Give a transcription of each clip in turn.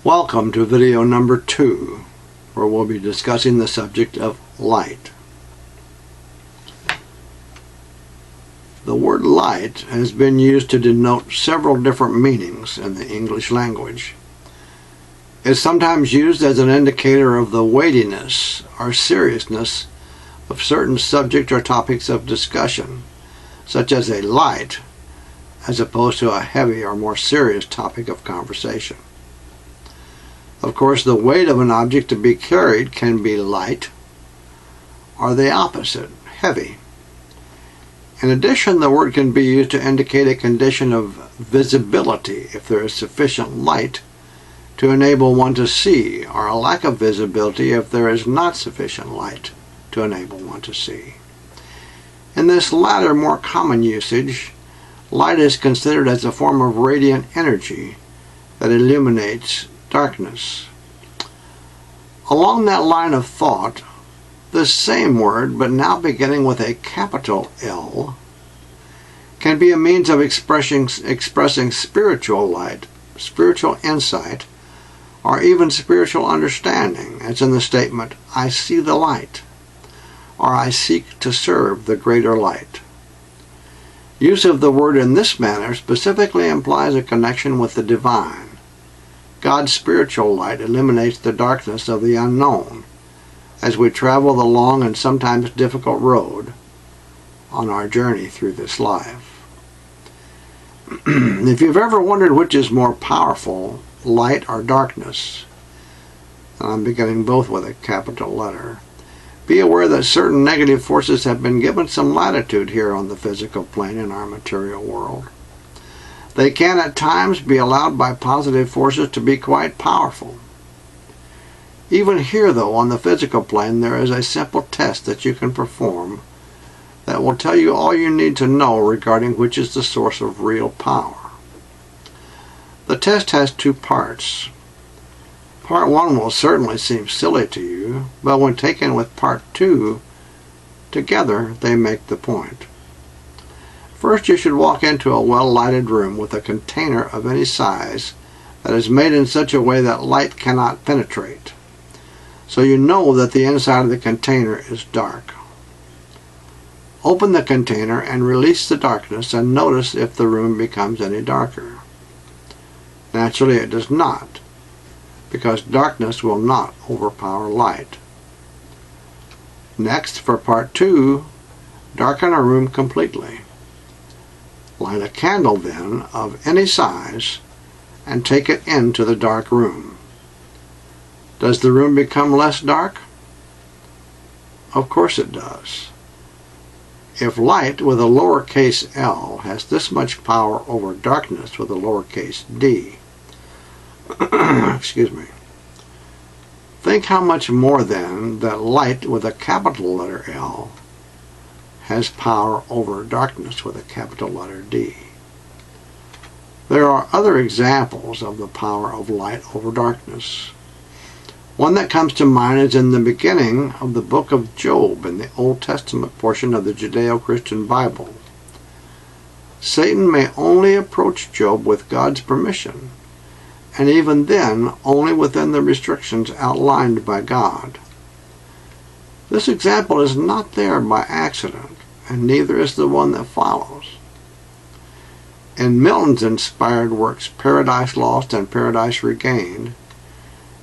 Welcome to video number 2, where we'll be discussing the subject of light. The word light has been used to denote several different meanings in the English language. It's sometimes used as an indicator of the weightiness or seriousness of certain subject or topics of discussion, such as a light, as opposed to a heavy or more serious topic of conversation. Of course, the weight of an object to be carried can be light, or the opposite, heavy. In addition, the word can be used to indicate a condition of visibility if there is sufficient light to enable one to see, or a lack of visibility if there is not sufficient light to enable one to see. In this latter, more common usage, light is considered as a form of radiant energy that illuminates darkness. Along that line of thought, this same word, but now beginning with a capital L, can be a means of expressing spiritual light, spiritual insight, or even spiritual understanding, as in the statement, "I see the light," or "I seek to serve the greater light." Use of the word in this manner specifically implies a connection with the divine. God's spiritual light eliminates the darkness of the unknown as we travel the long and sometimes difficult road on our journey through this life. If you've ever wondered which is more powerful, light or darkness, and I'm beginning both with a capital letter, be aware that certain negative forces have been given some latitude here on the physical plane in our material world. They can at times be allowed by positive forces to be quite powerful. Even here, though, on the physical plane, there is a simple test that you can perform that will tell you all you need to know regarding which is the source of real power. The test has 2 parts. Part 1 will certainly seem silly to you, but when taken with Part 2, together they make the point. First, you should walk into a well-lighted room with a container of any size that is made in such a way that light cannot penetrate, so you know that the inside of the container is dark. Open the container and release the darkness and notice if the room becomes any darker. Naturally, it does not, because darkness will not overpower light. Next, for Part 2, darken a room completely. Light a candle, then, of any size, and take it into the dark room. Does the room become less dark? Of course it does. If light with a lowercase l has this much power over darkness with a lowercase d, excuse me, think how much more then that light with a capital letter L has power over darkness with a capital letter D. There are other examples of the power of light over darkness. One that comes to mind is in the beginning of the book of Job in the Old Testament portion of the Judeo-Christian Bible. Satan may only approach Job with God's permission, and even then only within the restrictions outlined by God. This example is not there by accident, and neither is the one that follows. In Milton's inspired works Paradise Lost and Paradise Regained,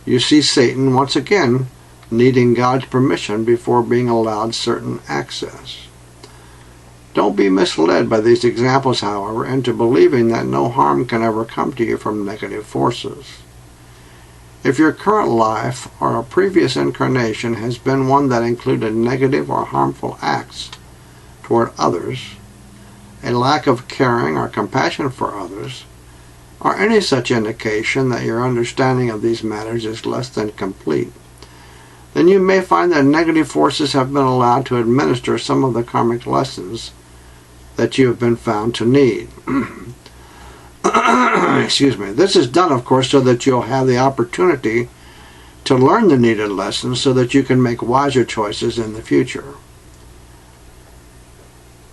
you see Satan once again needing God's permission before being allowed certain access. Don't be misled by these examples, however, into believing that no harm can ever come to you from negative forces. If your current life or a previous incarnation has been one that included negative or harmful acts toward others, a lack of caring or compassion for others, or any such indication that your understanding of these matters is less than complete, then you may find that negative forces have been allowed to administer some of the karmic lessons that you have been found to need. Excuse me. This is done, of course, so that you'll have the opportunity to learn the needed lessons so that you can make wiser choices in the future.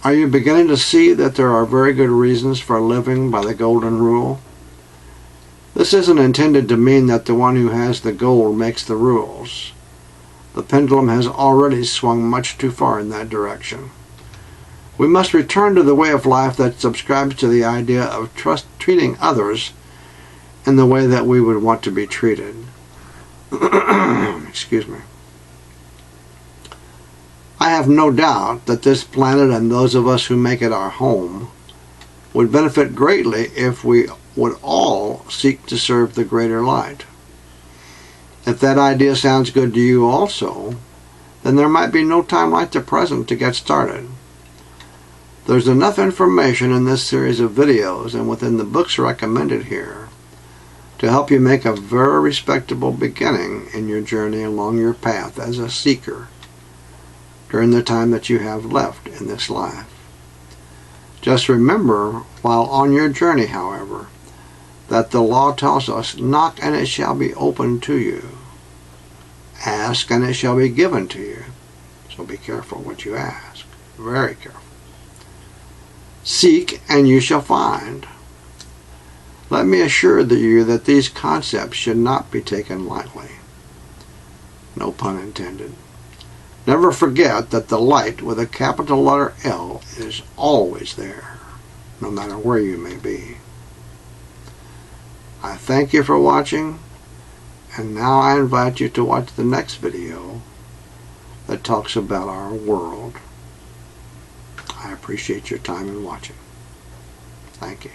Are you beginning to see that there are very good reasons for living by the golden rule? This This isn't intended to mean that the one who has the goal makes the rules. The pendulum has already swung much too far in that direction. We must return to the way of life that subscribes to the idea of treating others in the way that we would want to be treated. Excuse me. I have no doubt that this planet and those of us who make it our home would benefit greatly if we would all seek to serve the greater light. If that idea sounds good to you also, then there might be no time like the present to get started. There's enough information in this series of videos and within the books recommended here to help you make a very respectable beginning in your journey along your path as a seeker during the time that you have left in this life. Just remember, while on your journey, however, that the law tells us, knock and it shall be opened to you. Ask and it shall be given to you. So be careful what you ask. Very careful. Seek and you shall find. Let me assure you that these concepts should not be taken lightly. No pun intended. Never forget that the light with a capital letter L is always there, no matter where you may be. I thank you for watching, and now I invite you to watch the next video that talks about our world. I appreciate your time in watching. Thank you.